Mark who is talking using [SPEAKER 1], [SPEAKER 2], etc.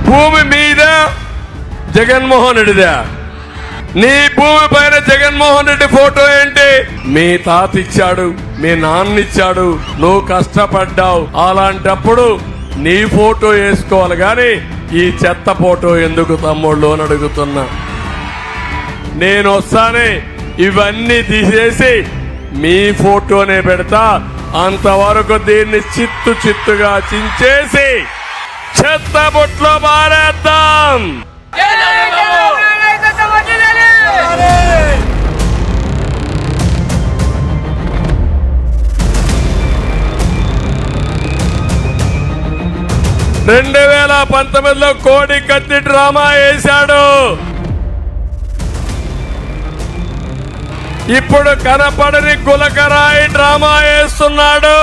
[SPEAKER 1] భూమి మీద జగన్మోహన్ రెడ్డిదా? నీ భూమి పైన జగన్మోహన్ రెడ్డి ఫోటో ఏంటి? మీ తాత ఇచ్చాడు, మీ నాన్న ఇచ్చాడు, నువ్వు కష్టపడ్డావు. అలాంటప్పుడు నీ ఫోటో వేసుకోవాలి గాని ఈ చెత్త ఫోటో ఎందుకు తమ్ముళ్ళు అని అడుగుతున్నా. నేను వస్తానే ఇవన్నీ తీసేసి మీ ఫోటోనే పెడతా. అంతవరకు దీన్ని చిత్తుగా చించేసి చెత్త బొట్లో మారేద్దాం. రెండు 2019లో కోడి కత్తి డ్రామా వేశాడు. ఇప్పుడు కనపడని గులకరాయి డ్రామా వేస్తున్నాడు.